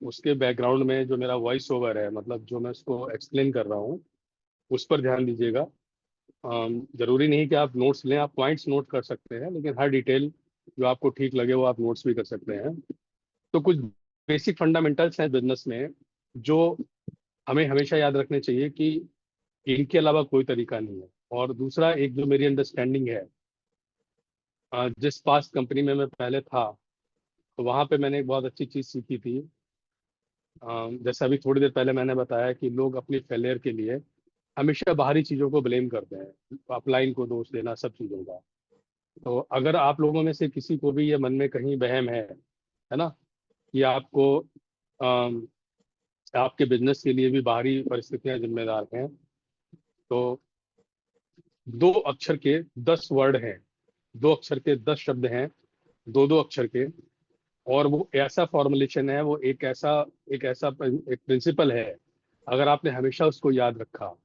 उसके बैकग्राउंड में जो मेरा वॉइस ओवर है, मतलब जो मैं उसको एक्सप्लेन कर रहा हूँ, उस पर ध्यान दीजिएगा। जरूरी नहीं कि आप नोट्स लें, आप पॉइंट्स नोट कर सकते हैं, लेकिन हर डिटेल जो आपको ठीक लगे वो आप नोट्स भी कर सकते हैं। तो कुछ बेसिक फंडामेंटल्स हैं बिजनेस में जो हमें हमेशा याद रखने चाहिए कि इनके अलावा कोई तरीका नहीं है। और दूसरा, एक जो मेरी अंडरस्टैंडिंग है, जिस पास्ट कंपनी में मैं पहले था, तो वहां पे मैंने एक बहुत अच्छी चीज सीखी थी। जैसे अभी थोड़ी देर पहले मैंने बताया कि लोग अपनी फेलियर के लिए हमेशा बाहरी चीजों को ब्लेम करते हैं, अपलाइन को दोष देना, सब चीजों का। तो अगर आप लोगों में से किसी को भी ये मन में कहीं वहम है ना, कि आपको अम, आपके बिजनेस के लिए भी बाहरी परिस्थितियां जिम्मेदार हैं, तो 2 अक्षर के 10 वर्ड हैं, 2 अक्षर के 10 शब्द हैं, दो दो अक्षर के। और वो ऐसा फॉर्मुलेशन है, वो एक ऐसा एक प्रिंसिपल है। अगर आपने हमेशा उसको याद रखा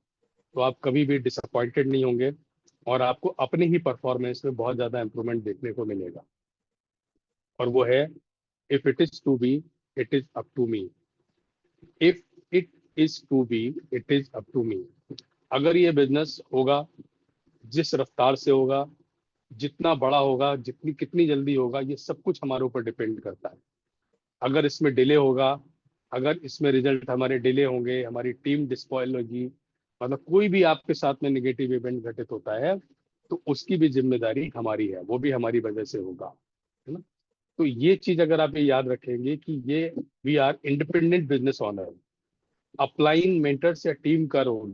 तो आप कभी भी डिसअपॉइंटेड नहीं होंगे, और आपको अपनी ही परफॉर्मेंस में बहुत ज्यादा इंप्रूवमेंट देखने को मिलेगा। और वो है, if it is to be, it is up to me. If it is to be, it is up to me. अगर ये बिजनेस होगा, जिस रफ्तार से होगा, जितना बड़ा होगा, जितनी कितनी जल्दी होगा, ये सब कुछ हमारे ऊपर डिपेंड करता है। अगर इसमें डिले होगा, अगर इसमें रिजल्ट हमारे डिले होंगे, हमारी टीम डिस्पॉयल होगी, मतलब कोई भी आपके साथ में नेगेटिव इवेंट घटित होता है, तो उसकी भी जिम्मेदारी हमारी है, वो भी हमारी वजह से होगा, है ना। तो ये चीज अगर आप ये याद रखेंगे कि ये we are independent business owner, upline mentors या टीम का रोल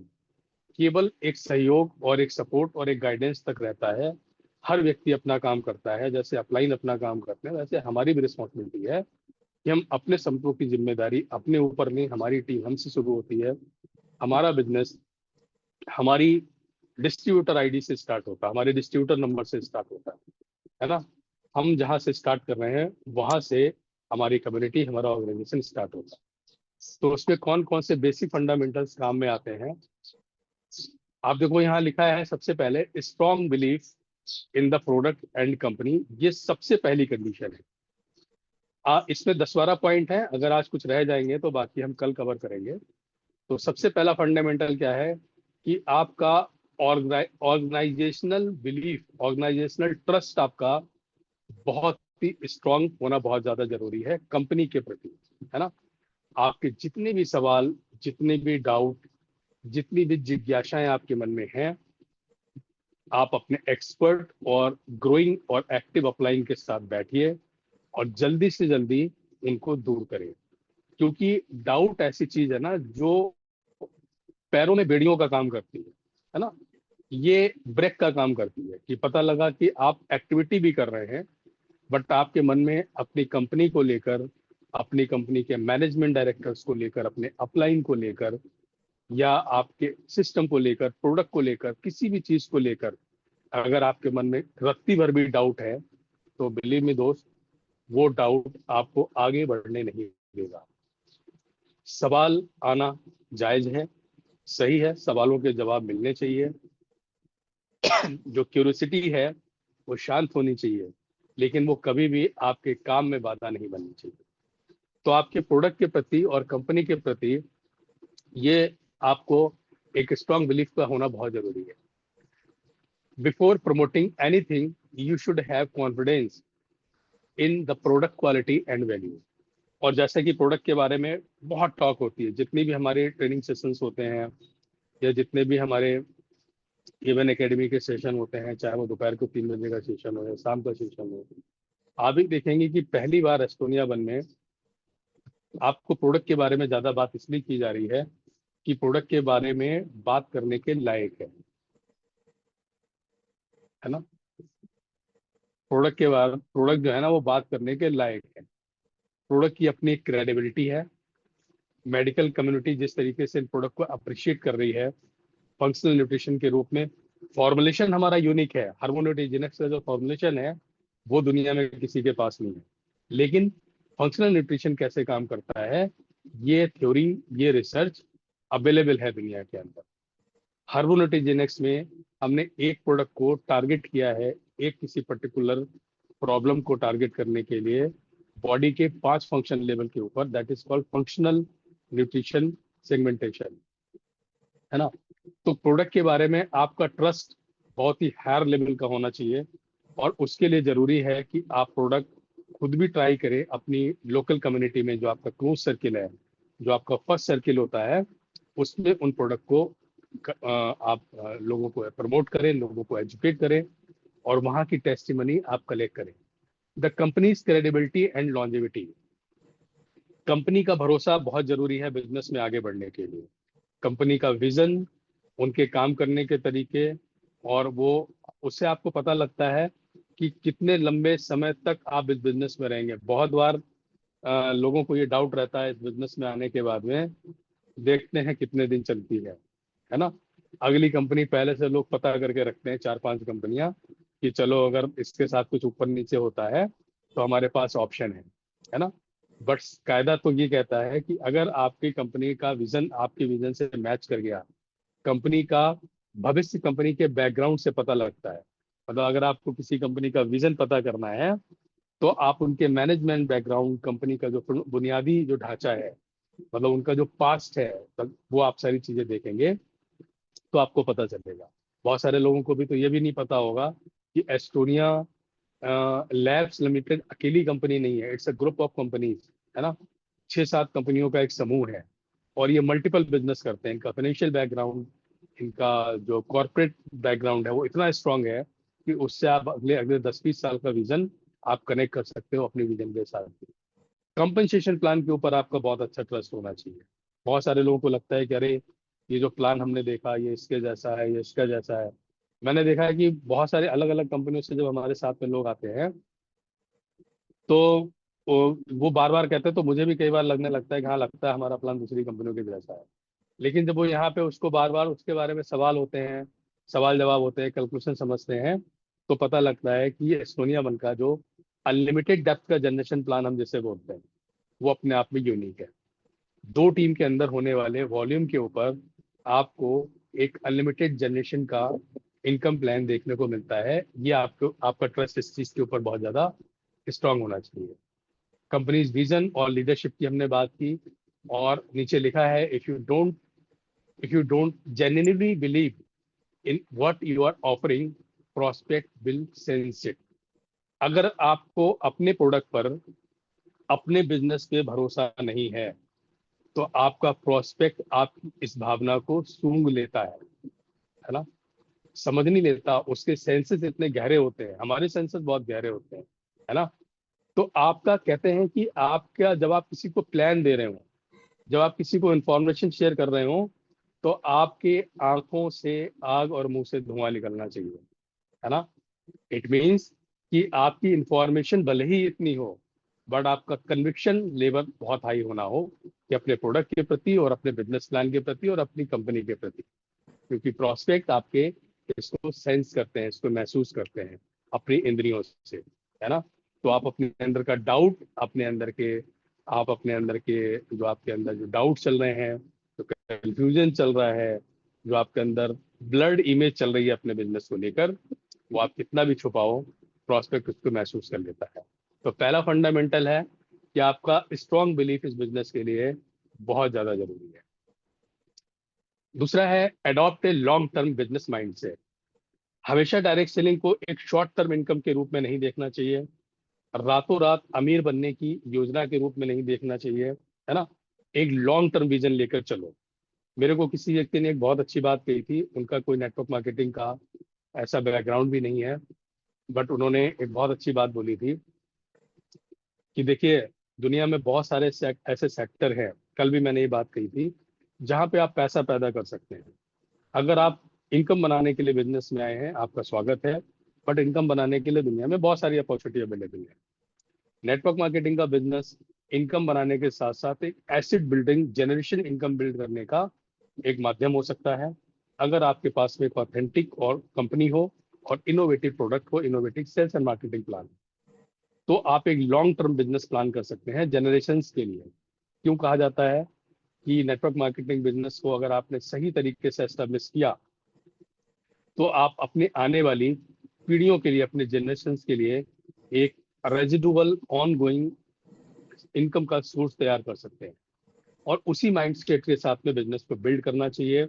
केवल एक सहयोग और एक सपोर्ट और एक गाइडेंस तक रहता है। हर व्यक्ति अपना काम करता है, जैसे अपलाइन अपना काम करते हैं, वैसे हमारी भी रिस्पॉन्सिबिलिटी है कि हम अपने संपत्तियों की जिम्मेदारी अपने ऊपर लें। हमारी टीम हमसे शुरू होती है, हमारा बिजनेस हमारी डिस्ट्रीब्यूटर आईडी से स्टार्ट होता है, हमारे डिस्ट्रीब्यूटर नंबर से स्टार्ट होता है ना। हम जहाँ से स्टार्ट कर रहे हैं वहां से हमारी कम्युनिटी, हमारा ऑर्गेनाइजेशन स्टार्ट होता है। तो उसमें कौन कौन से बेसिक फंडामेंटल्स काम में आते हैं, आप देखो यहाँ लिखा है सबसे पहले, strong belief in the product and company. ये सबसे पहली कंडीशन है। इसमें 10-12 पॉइंट है, अगर आज कुछ रह जाएंगे तो बाकी हम कल कवर करेंगे। तो सबसे पहला फंडामेंटल क्या है कि आपका ऑर्गेनाइजेशनल बिलीफ, ऑर्गेनाइजेशनल ट्रस्ट आपका बहुत ही स्ट्रांग होना बहुत ज्यादा जरूरी है कंपनी के प्रति, है ना। आपके जितने भी सवाल, जितने भी डाउट, जितनी भी जिज्ञासाएं आपके मन में हैं, आप अपने एक्सपर्ट और ग्रोइंग और एक्टिव अपलाइन के साथ बैठिए और जल्दी से जल्दी इनको दूर करें। क्योंकि डाउट ऐसी चीज है ना जो पैरों में बेड़ियों का काम करती है ना। ये ब्रेक का काम करती है कि पता लगा कि आप एक्टिविटी भी कर रहे हैं, बट आपके मन में अपनी कंपनी को लेकर, अपनी कंपनी के मैनेजमेंट डायरेक्टर्स को लेकर, अपने अपलाइन को लेकर, या आपके सिस्टम को लेकर, प्रोडक्ट को लेकर, किसी भी चीज को लेकर अगर आपके मन में रत्ती भर भी डाउट है, तो बिलीव मी दोस्त, वो डाउट आपको आगे बढ़ने नहीं देगा। सवाल आना जायज है, सही है, सवालों के जवाब मिलने चाहिए। जो क्यूरियोसिटी है वो शांत होनी चाहिए, लेकिन वो कभी भी आपके काम में बाधा नहीं बननी चाहिए। तो आपके प्रोडक्ट के प्रति और कंपनी के प्रति ये आपको एक स्ट्रांग बिलीफ का होना बहुत जरूरी है। Before promoting anything, you should have confidence in the product quality and value. और जैसे कि प्रोडक्ट के बारे में बहुत टॉक होती है, जितनी भी हमारे ट्रेनिंग सेशंस होते हैं, या जितने भी हमारे इवन एकेडमी के सेशन होते हैं, चाहे वो दोपहर को 3 बजे का सेशन हो या शाम का सेशन हो, आप भी देखेंगे कि पहली बार एस्टोनिया वन में आपको प्रोडक्ट के बारे में ज्यादा बात इसलिए की जा रही है कि प्रोडक्ट के बारे में बात करने के लायक है ना। प्रोडक्ट के बारे, प्रोडक्ट जो है ना वो बात करने के लायक है। प्रोडक्ट की अपनी क्रेडिबिलिटी है। मेडिकल कम्युनिटी जिस तरीके से इन प्रोडक्ट को अप्रिशिएट कर रही है फंक्शनल न्यूट्रिशन के रूप में, फॉर्मुलेशन हमारा यूनिक है। हार्मोन्यूट्रिजेनिक्स का जो फॉर्मुलेशन है वो दुनिया में किसी के पास नहीं है। लेकिन फंक्शनल न्यूट्रिशन कैसे काम करता है, ये थ्योरी, ये रिसर्च अवेलेबल है दुनिया के अंदर। हार्मोन्यूट्रिजेनिक्स में हमने एक प्रोडक्ट को टारगेट किया है, एक किसी पर्टिकुलर प्रॉब्लम को टारगेट करने के लिए, बॉडी के 5 फंक्शन लेवल के ऊपर, that is called functional nutrition segmentation, है ना। तो प्रोडक्ट के बारे में आपका ट्रस्ट बहुत ही हायर लेवल का होना चाहिए, और उसके लिए जरूरी है कि आप प्रोडक्ट खुद भी ट्राई करें अपनी लोकल कम्युनिटी में, जो आपका क्लोज सर्किल है, जो आपका फर्स्ट सर्किल होता है, उसमें उन प्रोडक्ट को आप लोगों को प्रमोट करें, लोगों को एजुकेट करें, और वहाँ की टेस्टिमनी आप कलेक्ट करें। The companies credibility and longevity, company का भरोसा बहुत जरूरी है बिजनेस में आगे बढ़ने के लिए। कंपनी का विजन, उनके काम करने के तरीके, और वो, उससे आपको पता लगता है कि कितने लंबे समय तक आप इस बिजनेस में रहेंगे। बहुत बार लोगों को ये डाउट रहता है इस बिजनेस में आने के बाद में, देखते हैं कितने दिन चलती है ना। अगली कंपनी पहले से लोग पता करके रखते हैं, 4-5 कंपनियां, कि चलो अगर इसके साथ कुछ ऊपर नीचे होता है तो हमारे पास ऑप्शन है ना। बट कायदा तो ये कहता है कि अगर आपकी कंपनी का विजन आपके विजन से मैच कर गया, कंपनी का भविष्य कंपनी के बैकग्राउंड से पता लगता है। मतलब अगर आपको किसी कंपनी का विजन पता करना है, तो आप उनके मैनेजमेंट बैकग्राउंड, कंपनी का जो बुनियादी जो ढांचा है, मतलब उनका जो पास्ट है, वो आप सारी चीजें देखेंगे तो आपको पता चलेगा। बहुत सारे लोगों को भी तो ये भी नहीं पता होगा कि एस्टोनिया लैब्स लिमिटेड अकेली कंपनी नहीं है, it's a group of companies, है ना। 6-7 कंपनियों का एक समूह है, और ये मल्टीपल बिजनेस करते हैं। इनका फाइनेंशियल बैकग्राउंड, इनका जो कॉर्पोरेट बैकग्राउंड है, वो इतना स्ट्रांग है कि उससे आप अगले अगले 10-20 साल का विजन आप कनेक्ट कर सकते हो अपने विजन के साथ। कंपनसेशन प्लान के ऊपर आपका बहुत अच्छा ट्रस्ट होना चाहिए। बहुत सारे लोगों को लगता है कि अरे, ये जो प्लान हमने देखा ये इसके जैसा है, ये इसका जैसा है। मैंने देखा है कि बहुत सारे अलग अलग कंपनियों से जब हमारे साथ में लोग आते हैं, तो वो बार बार कहते हैं, तो मुझे भी कई बार लगने लगता है कि हाँ, लगता है हमारा प्लान दूसरी कंपनियों के जैसा है। लेकिन जब वो यहाँ पे उसको बार बार उसके बारे में सवाल होते हैं, सवाल जवाब होते हैं, कैलकुलेशन समझते हैं, तो पता लगता है कि ये एस्टोनिया वन का जो अनलिमिटेड डेप्थ का जनरेशन प्लान हम जिसे बोलते हैं, वो अपने आप में यूनिक है। 2 टीम के अंदर होने वाले वॉल्यूम के ऊपर आपको एक अनलिमिटेड जनरेशन का इनकम प्लान देखने को मिलता है। ये आपको, आपका ट्रस्ट इस चीज के ऊपर बहुत ज्यादा स्ट्रांग होना चाहिए। कंपनीज विजन और लीडरशिप की हमने बात की, और नीचे लिखा है, if you don't genuinely believe in what you are offering, prospect will sense it. अगर आपको अपने प्रोडक्ट पर, अपने बिजनेस पे भरोसा नहीं है, तो आपका प्रोस्पेक्ट आपकी इस भावना को सूंघ लेता है ना, समझ नहीं लेता। उसके सेंसेस इतने गहरे होते हैं, हमारे सेंसेस बहुत गहरे होते हैं, है ना। तो आपका, कहते हैं कि आपका, जब आप किसी को प्लान दे रहे हो, जब आप किसी को इंफॉर्मेशन शेयर कर रहे हो, तो आपके आंखों से आग और मुंह से धुआं निकलना चाहिए, है ना। इट मीन्स कि आपकी इंफॉर्मेशन भले ही इतनी हो, बट आपका कन्विक्शन लेवल बहुत हाई होना हो, कि अपने प्रोडक्ट के प्रति, और अपने बिजनेस प्लान के प्रति, और अपनी कंपनी के प्रति। क्योंकि प्रोस्पेक्ट आपके इसको सेंस करते हैं, इसको महसूस करते हैं अपनी इंद्रियों से, है ना। तो आप अपने अंदर का डाउट, अपने अंदर के, आप अपने अंदर के, जो आपके अंदर जो डाउट चल रहे हैं, जो कंफ्यूजन चल रहा है, जो आपके अंदर ब्लर्ड इमेज चल रही है अपने बिजनेस को लेकर, वो आप कितना भी छुपाओ, प्रोस्पेक्ट उसको महसूस कर लेता है। तो पहला फंडामेंटल है कि आपका स्ट्रॉन्ग बिलीफ इस बिजनेस के लिए बहुत ज्यादा जरूरी है। दूसरा है, adopt a long term business mindset. हमेशा डायरेक्ट सेलिंग को एक शॉर्ट टर्म इनकम के रूप में नहीं देखना चाहिए, रातों रात अमीर बनने की योजना के रूप में नहीं देखना चाहिए, है ना। एक लॉन्ग टर्म विजन लेकर चलो। मेरे को किसी व्यक्ति ने एक बहुत अच्छी बात कही थी, उनका कोई नेटवर्क मार्केटिंग का ऐसा बैकग्राउंड भी नहीं है, बट उन्होंने एक बहुत अच्छी बात बोली थी, कि देखिए, दुनिया में बहुत सारे ऐसे सेक्टर हैं, कल भी मैंने ये बात कही थी, जहां पे आप पैसा पैदा कर सकते हैं। अगर आप इनकम बनाने के लिए बिजनेस में आए हैं, आपका स्वागत है, बट इनकम बनाने के लिए दुनिया में बहुत सारी अपॉर्चुनिटी अवेलेबल है। नेटवर्क मार्केटिंग का बिजनेस इनकम बनाने के साथ साथ एक acid building, generation income build करने का एक माध्यम हो सकता है, अगर आपके पास में एक ऑथेंटिक और कंपनी हो, और इनोवेटिव प्रोडक्ट हो, innovative sales and marketing plan, तो आप एक लॉन्ग टर्म बिजनेस प्लान कर सकते हैं जनरेशन के लिए। क्यों कहा जाता है कि नेटवर्क मार्केटिंग बिजनेस को अगर आपने सही तरीके से एस्टेब्लिश किया, तो आप अपने आने वाली पीढ़ियों के लिए, अपने जनरेशन के लिए एक रेजिडुअल ऑन गोइंग इनकम का सोर्स तैयार कर सकते हैं। और उसी माइंड सेट के साथ में बिजनेस को बिल्ड करना चाहिए।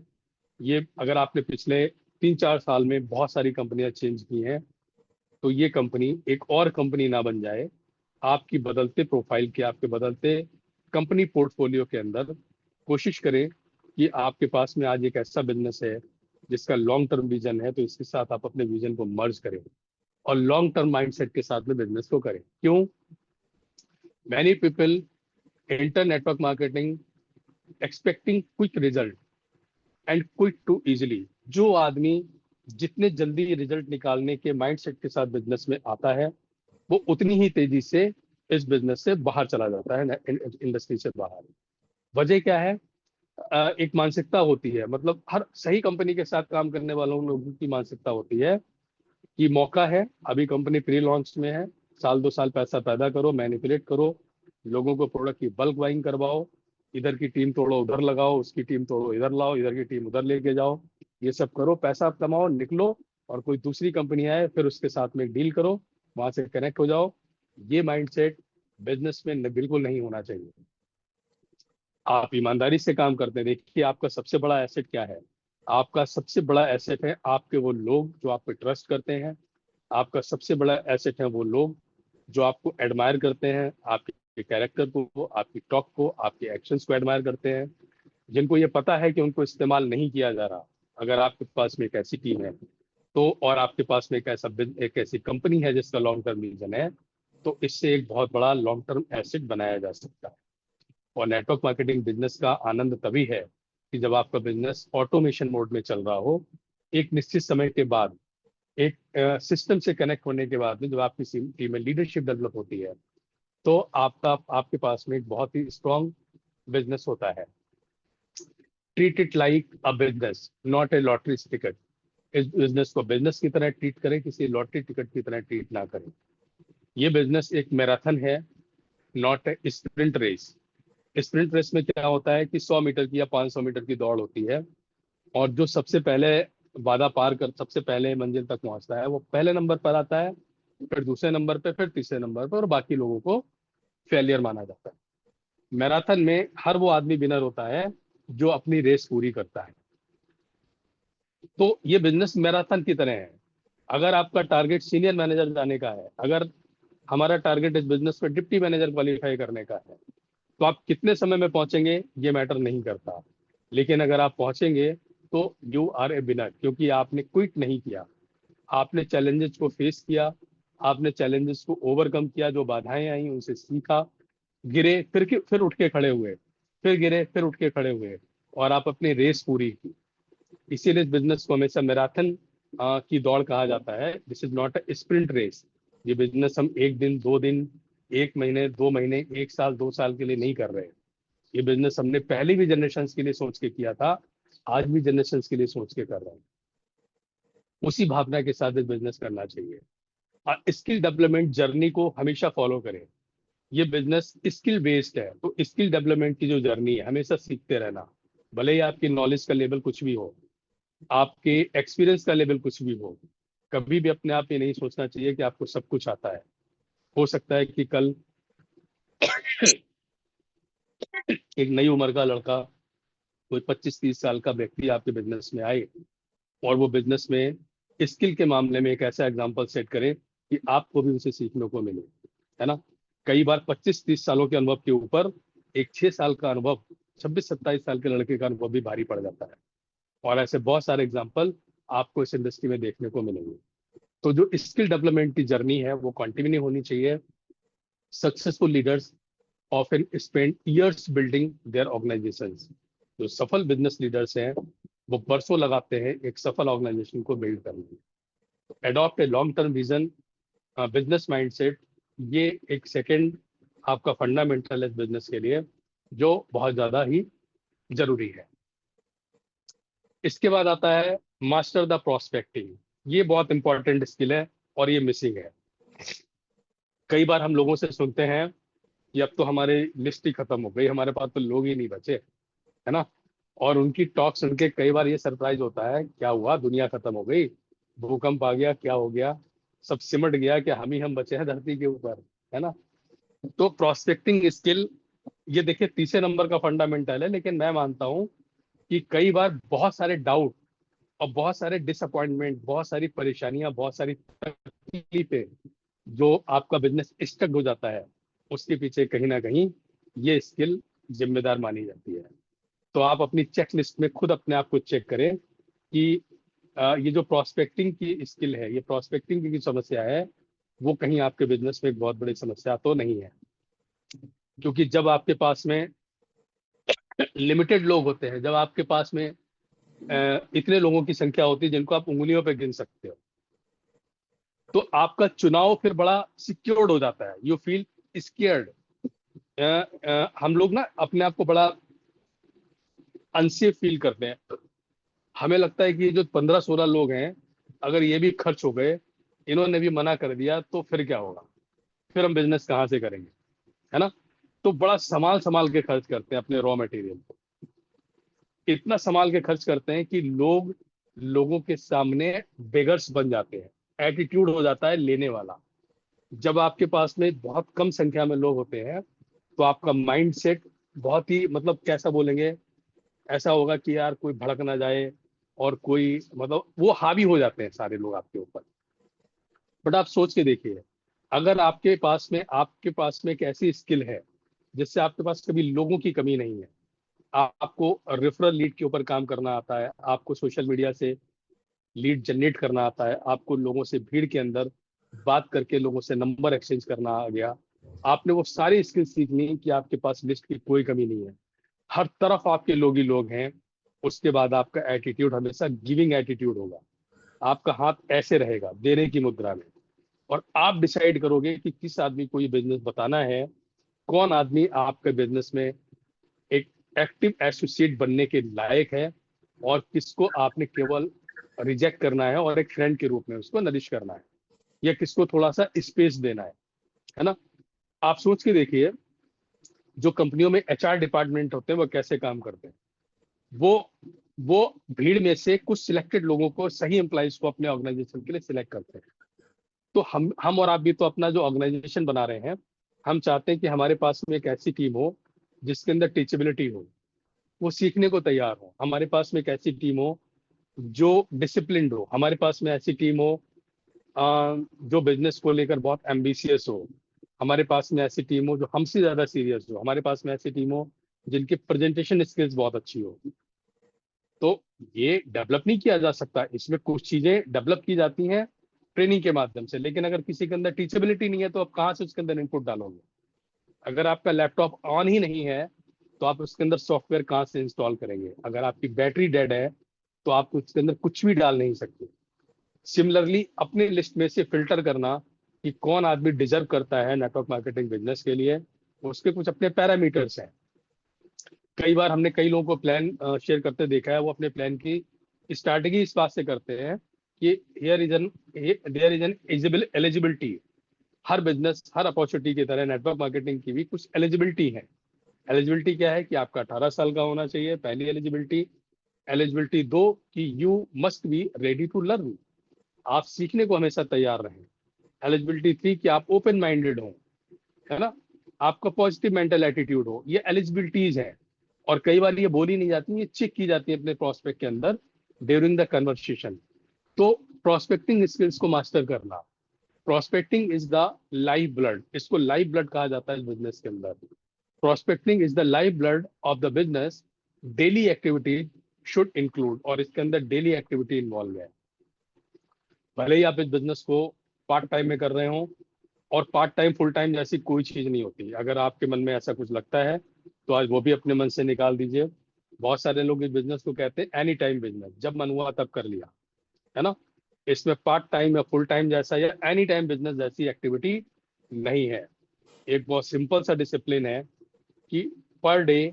ये अगर आपने पिछले 3-4 साल में बहुत सारी कंपनियां चेंज की हैं, तो ये कंपनी एक और कंपनी ना बन जाए। आपकी बदलते प्रोफाइल के, आपके बदलते कंपनी पोर्टफोलियो के अंदर कोशिश करें कि आपके पास में आज एक ऐसा बिजनेस है जिसका लॉन्ग टर्म विजन है, तो इसके साथ आप अपने विजन को मर्ज करें और लॉन्ग टर्म माइंडसेट के साथ में बिजनेस को करें। क्यों? Many people enter network marketing expecting quick result and quick to easily. जो आदमी जितने जल्दी रिजल्ट निकालने के माइंडसेट के साथ बिजनेस में आता है, वो उतनी ही तेजी से इस बिजनेस से बाहर चला जाता है, इंडस्ट्री से बाहर। वजह क्या है? एक मानसिकता होती है, मतलब हर सही कंपनी के साथ काम करने वालों लोगों की मानसिकता होती है कि मौका है, अभी कंपनी प्री लॉन्च में है, 1-2 साल पैसा पैदा करो, मैनिपुलेट करो, लोगों को प्रोडक्ट की बल्क बाइंग करवाओ, इधर की टीम तोड़ो उधर लगाओ, उसकी टीम तोड़ो इधर लाओ, इधर की टीम उधर लेके जाओ, ये सब करो, पैसा कमाओ, निकलो, और कोई दूसरी कंपनी आए फिर उसके साथ में डील करो, वहां से कनेक्ट हो जाओ। ये माइंडसेट बिजनेस में बिल्कुल नहीं होना चाहिए। आप ईमानदारी से काम करते हैं। देखिए, आपका सबसे बड़ा एसेट क्या है? आपका सबसे बड़ा एसेट है आपके वो लोग जो आप पे ट्रस्ट करते हैं। आपका सबसे बड़ा एसेट है वो लोग जो आपको एडमायर करते हैं, आपके कैरेक्टर को, आपकी टॉक को, आपके एक्शंस को एडमायर करते हैं, जिनको ये पता है कि उनको इस्तेमाल नहीं किया जा रहा। अगर आपके पास में एक ऐसी टीम है, तो और आपके पास में एक ऐसी कंपनी है जिसका लॉन्ग टर्म विजन है, तो इससे एक बहुत बड़ा लॉन्ग टर्म एसेट बनाया जा सकता है। और नेटवर्क मार्केटिंग बिजनेस का आनंद तभी है कि जब आपका बिजनेस ऑटोमेशन मोड में चल रहा हो, एक निश्चित समय के बाद, एक सिस्टम से कनेक्ट होने के बाद में, जब आपकी टीम में लीडरशिप डेवलप होती है, तो आपके पास में एक बहुत ही स्ट्रांग बिजनेस होता है। Treat it like a business, not a lottery ticket. इस बिजनेस को बिजनेस की तरह ट्रीट करें, किसी लॉटरी टिकट की तरह ट्रीट ना करें। ये बिजनेस एक मैराथन है, not a sprint race. Sprint race में क्या होता है कि 100 मीटर की या 500 मीटर की दौड़ होती है, और जो सबसे पहले वादा पार कर सबसे पहले मंजिल तक पहुंचता है वो पहले नंबर पर आता है, फिर दूसरे नंबर पे, फिर तीसरे नंबर पर, और बाकी लोगों को फेलियर माना जाता है। मैराथन में हर वो आदमी विनर होता है जो अपनी रेस पूरी करता है। तो ये बिजनेस मैराथन की तरह है। अगर आपका टारगेट सीनियर मैनेजर जाने का है, अगर हमारा टारगेट इस बिजनेस में डिप्टी मैनेजर क्वालिफाई करने का है, तो आप कितने समय में पहुंचेंगे ये मैटर नहीं करता। लेकिन अगर आप पहुंचेंगे तो यू आर ए विनर, क्योंकि आपने क्विट नहीं किया, आपने चैलेंजेस को फेस किया, आपने चैलेंजेस को ओवरकम किया, जो बाधाएं आई उनसे सीखा, गिरे फिर उठ के खड़े हुए, फिर गिरे फिर उठ के खड़े हुए, और आप अपनी रेस पूरी की। इसीलिए इस बिजनेस को हमेशा मैराथन की दौड़ कहा जाता है। This is not a sprint race. ये बिजनेस हम एक दिन, 2 दिन, 1 महीने, 2 महीने, 1 साल, 2 साल के लिए नहीं कर रहे हैं। ये बिजनेस हमने पहले भी जनरेशन के लिए सोच के किया था, आज भी जनरेशन के लिए सोच के कर रहे हैं। उसी भावना के साथ बिजनेस करना चाहिए। और स्किल डेवलपमेंट जर्नी को हमेशा फॉलो करें। ये बिजनेस स्किल बेस्ड है, तो स्किल डेवलपमेंट की जो जर्नी है, हमेशा सीखते रहना। भले ही आपकी नॉलेज का लेवल कुछ भी हो, आपके एक्सपीरियंस का लेवल कुछ भी हो, कभी भी अपने आप ये नहीं सोचना चाहिए कि आपको सब कुछ आता है। हो सकता है कि कल एक नई उम्र का लड़का, कोई 25-30 साल का व्यक्ति आपके बिजनेस में आए, और वो बिजनेस में स्किल के मामले में एक ऐसा एग्जाम्पल सेट करे कि आपको भी उसे सीखने को मिले, है ना? कई बार 25-30 सालों के अनुभव के ऊपर एक 6 साल का अनुभव, 26-27 साल के लड़के का अनुभव भी भारी पड़ जाता है। और ऐसे बहुत सारे एग्जाम्पल आपको इस इंडस्ट्री में देखने को मिलेंगे। तो जो स्किल डेवलपमेंट की जर्नी है वो कंटिन्यू होनी चाहिए। Successful leaders often spend years building their organisations. जो सफल बिजनेस लीडर्स हैं वो बरसों लगाते हैं एक सफल ऑर्गेनाइजेशन को बिल्ड करने में। Adopt a long term vision, business mindset, ये एक सेकेंड आपका फंडामेंटल है बिजनेस के लिए, जो बहुत ज्यादा ही जरूरी है। इसके बाद आता है मास्टर द प्रोस्पेक्टिंग। ये बहुत इंपॉर्टेंट स्किल है और ये मिसिंग है। कई बार हम लोगों से सुनते हैं कि अब तो हमारी लिस्ट ही खत्म हो गई, हमारे पास तो लोग ही नहीं बचे, है ना? और उनकी टॉक सुन के कई बार ये सरप्राइज होता है, क्या हुआ, दुनिया खत्म हो गई, भूकंप आ गया, क्या हो गया, सब सिमट गया, कि हम ही हम बचे हैं धरती के ऊपर, है ना? तो प्रोस्पेक्टिंग स्किल, ये देखिए तीसरे नंबर का फंडामेंटल है, लेकिन मैं मानता हूं कि कई बार बहुत सारे डाउट और बहुत सारे डिसअपॉइंटमेंट, बहुत सारी परेशानियां, बहुत सारी तकलीफें, जो आपका बिजनेस स्टक हो जाता है, उसके पीछे कहीं ना कहीं ये स्किल जिम्मेदार मानी जाती है। तो आप अपनी चेक लिस्ट में खुद अपने आप को चेक करें कि ये जो प्रोस्पेक्टिंग की स्किल है, ये प्रोस्पेक्टिंग की समस्या है, वो कहीं आपके बिजनेस में एक बहुत बड़ी समस्या तो नहीं है। क्योंकि जब आपके पास में लिमिटेड लोग होते हैं, जब आपके पास में इतने लोगों की संख्या होती है जिनको आप उंगलियों पे गिन सकते हो, तो आपका चुनाव फिर बड़ा सिक्योर्ड हो जाता है। You feel scared. हम लोग ना अपने आप को बड़ा अनसेफ फील करते हैं। हमें लगता है कि ये जो 15-16 लोग हैं, अगर ये भी खर्च हो गए, इन्होंने भी मना कर दिया, तो फिर क्या होगा? फिर हम बिजनेस कहाँ से करेंगे? है ना? तो बड़ा संभाल संभाल के खर्च करते हैं अपने रॉ मटेरियल को। इतना संभाल के खर्च करते हैं कि लोगों के सामने बेगर्स बन जाते हैं। एटीट्यूड हो जाता है लेने वाला। जब आपके पास में बहुत कम संख्या में लोग होते हैं, तो आपका माइंड सेट बहुत ही, मतलब कैसा बोलेंगे, ऐसा होगा कि यार कोई भड़क ना जाए, और कोई, मतलब वो हावी हो जाते हैं सारे लोग आपके ऊपर। बट आप सोच के देखिए, अगर आपके पास में एक ऐसी स्किल है जिससे आपके पास कभी लोगों की कमी नहीं है, आपको रेफरल लीड के ऊपर काम करना आता है, आपको सोशल मीडिया से लीड जनरेट करना आता है, आपको लोगों से भीड़ के अंदर बात करके लोगों से नंबर एक्सचेंज करना आ गया, आपने वो सारी स्किल सीख ली कि आपके पास लिस्ट की कोई कमी नहीं है, हर तरफ आपके लोग ही लोग हैं। उसके बाद आपका एटीट्यूड हमेशा गिविंग एटीट्यूड होगा। आपका हाथ ऐसे रहेगा देने की मुद्रा में, और आप डिसाइड करोगे कि किस आदमी को ये बिजनेस बताना है, कौन आदमी आपके बिजनेस में एक एक्टिव एसोसिएट बनने के लायक है, और किसको आपने केवल रिजेक्ट करना है और एक फ्रेंड के रूप में उसको नरिश करना है, या किसको थोड़ा सा स्पेस देना है ना? आप सोच के देखिए, जो कंपनियों में एचआर डिपार्टमेंट होते हैं वो कैसे काम करते हैं। वो वो भीड़ में से कुछ सिलेक्टेड लोगों को, सही एम्प्लॉइज को अपने ऑर्गेनाइजेशन के लिए सिलेक्ट करते हैं। तो हम और आप भी तो अपना जो ऑर्गेनाइजेशन बना रहे हैं, हम चाहते हैं कि हमारे पास में एक ऐसी टीम हो जिसके अंदर टीचेबिलिटी हो, वो सीखने को तैयार हो। हमारे पास में एक ऐसी टीम हो जो डिसिप्लिन्ड हो। हमारे पास में ऐसी टीम हो जो बिजनेस को लेकर बहुत एम्बिशियस हो। हमारे पास में ऐसी टीम हो जो हमसे ज्यादा सीरियस हो। हमारे पास में ऐसी टीम हो जिनकी प्रेजेंटेशन स्किल्स बहुत अच्छी हो। तो ये डेवलप नहीं किया जा सकता, इसमें कुछ चीजें डेवलप की जाती हैं ट्रेनिंग के माध्यम से, लेकिन अगर किसी के अंदर टीचेबिलिटी नहीं है तो आप कहाँ से उसके अंदर इनपुट डालोगे? अगर आपका लैपटॉप ऑन ही नहीं है, तो आप उसके अंदर सॉफ्टवेयर कहाँ से इंस्टॉल करेंगे? अगर आपकी बैटरी डेड है, तो आप उसके अंदर कुछ भी डाल नहीं सकते। सिमिलरली अपने लिस्ट में से फिल्टर करना कि कौन आदमी डिजर्व करता है नेटवर्क मार्केटिंग बिजनेस के लिए, उसके कुछ अपने पैरामीटर्स हैं। कई बार हमने कई लोगों को प्लान शेयर करते देखा है, वो अपने प्लान की स्टार्टिंग ही इस बात से करते हैं कि here is an there is an eligibility. हर बिजनेस, हर अपॉर्चुनिटी की तरह नेटवर्क मार्केटिंग की भी कुछ एलिजिबिलिटी है। एलिजिबिलिटी क्या है? कि आपका 18 साल का होना चाहिए, पहली एलिजिबिलिटी। एलिजिबिलिटी दो, कि you must be ready to learn, आप सीखने को हमेशा तैयार रहें। एलिजिबिलिटी थ्री, कि आप ओपन माइंडेड हो, है ना, आपका पॉजिटिव मेंटल एटीट्यूड हो। ये एलिजिबिलिटीज है, और कई बार ये बोली नहीं जाती, ये चेक की जाती है अपने प्रोस्पेक्ट के अंदर ड्यूरिंग द कन्वर्सेशन। तो प्रोस्पेक्टिंग स्किल्स को मास्टर करना, prospecting is the life blood, इसको लाइफ ब्लड कहा जाता है बिजनेस के अंदर। Prospecting is the life blood of the business. Daily activity should include, और इसके अंदर डेली एक्टिविटी इन्वॉल्व है। भले ही आप इस बिजनेस को पार्ट टाइम में कर रहे हो, और पार्ट टाइम फुल टाइम जैसी कोई चीज नहीं होती। अगर आपके मन में ऐसा कुछ लगता है, तो आज वो भी अपने मन से निकाल दीजिए। बहुत सारे लोग इस बिजनेस को कहते हैं एनी टाइम बिजनेस, जब मन हुआ तब कर लिया, है ना? इसमें पार्ट टाइम या फुल टाइम जैसा या एनी टाइम बिजनेस जैसी एक्टिविटी नहीं है। एक बहुत सिंपल सा डिसिप्लिन है कि पर डे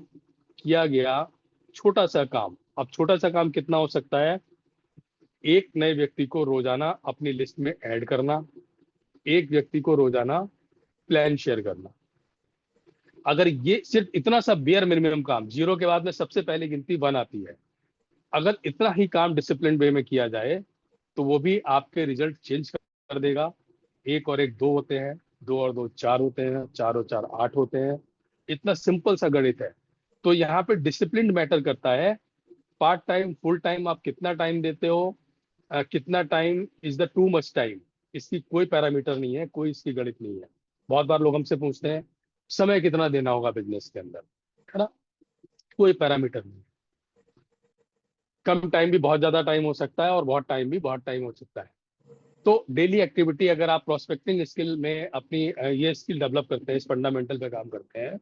किया गया छोटा सा काम। अब छोटा सा काम कितना हो सकता है? एक नए व्यक्ति को रोजाना अपनी लिस्ट में ऐड करना, एक व्यक्ति को रोजाना प्लान शेयर करना। अगर ये सिर्फ इतना सा बेयर मिनिमम काम, जीरो के बाद में सबसे पहले गिनती वन आती है, अगर इतना ही काम डिसिप्लिन वे में किया जाए, तो वो भी आपके रिजल्ट चेंज कर देगा। एक और एक दो होते हैं, 2 और 2 4 होते हैं, 4 और 4 8 होते हैं। इतना सिंपल सा गणित है। तो यहाँ पे डिसिप्लिन मैटर करता है। पार्ट टाइम, फुल टाइम, आप कितना टाइम देते हो, कितना time is the too much time, इसकी कोई पैरामीटर नहीं है, कोई इसकी गणित नहीं है। बहुत बार लोग हमसे पूछते हैं समय कितना देना होगा बिजनेस के अंदर, है ना? कोई पैरामीटर नहीं। कम टाइम भी बहुत ज्यादा टाइम हो सकता है और बहुत टाइम भी बहुत टाइम हो सकता है। तो डेली एक्टिविटी, अगर आप प्रोस्पेक्टिंग स्किल में अपनी ये स्किल डेवलप करते हैं, इस फंडामेंटल पे काम करते हैं,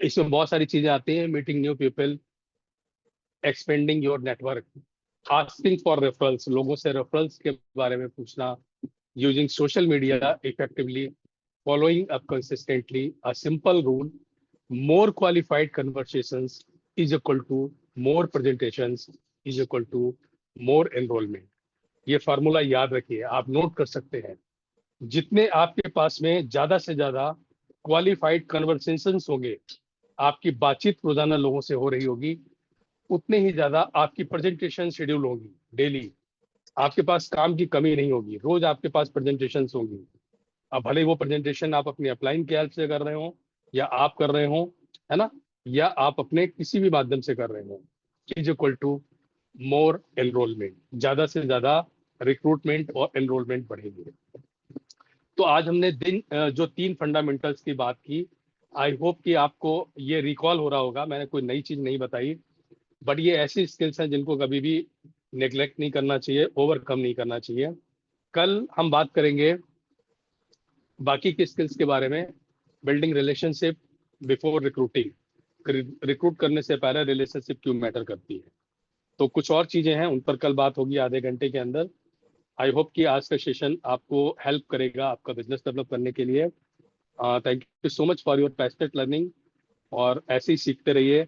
इसमें बहुत सारी चीजें आती हैं। Meeting new people, expanding your network, asking for referrals, लोगों से रेफरल्स के बारे में पूछना, using social media effectively, following up consistently, a simple rule: more qualified conversations is equal to more presentations is equal to more enrollment. ये formula याद रखिए, आप नोट कर सकते हैं। जितने आपके पास में ज्यादा से ज्यादा क्वालिफाइड कन्वर्सेशंस होंगे, आपकी बातचीत रोजाना लोगों से हो रही होगी, उतने ही ज्यादा आपकी प्रेजेंटेशन शेड्यूल होगी डेली। आपके पास काम की कमी नहीं होगी, रोज आपके पास प्रेजेंटेशन होंगी। अब भले ही वो प्रेजेंटेशन आप अपनी अपलाइन के हेल्प से कर रहे हो, या आप कर रहे हो, है ना, या आप अपने किसी भी माध्यम से कर रहे हो, is equal to more enrolment, ज्यादा से ज्यादा रिक्रूटमेंट और एनरोलमेंट बढ़ेगी। तो आज हमने जो 3 फंडामेंटल्स की बात की, आई होप कि आपको ये रिकॉल हो रहा होगा। मैंने कोई नई चीज नहीं बताई, बट ये ऐसी स्किल्स हैं जिनको कभी भी नेग्लेक्ट नहीं करना चाहिए, ओवरकम नहीं करना चाहिए। कल हम बात करेंगे बाकी की स्किल्स के बारे में। Building relationship before recruiting, recruit करने से पहले रिलेशनशिप क्यों मैटर करती है। तो कुछ और चीजें हैं, उन पर कल बात होगी आधे घंटे के अंदर। आई होप कि आज का सेशन आपको हेल्प करेगा आपका बिजनेस डेवलप करने के लिए। Thank you so much for your passionate learning, और ऐसे ही सीखते रहिए।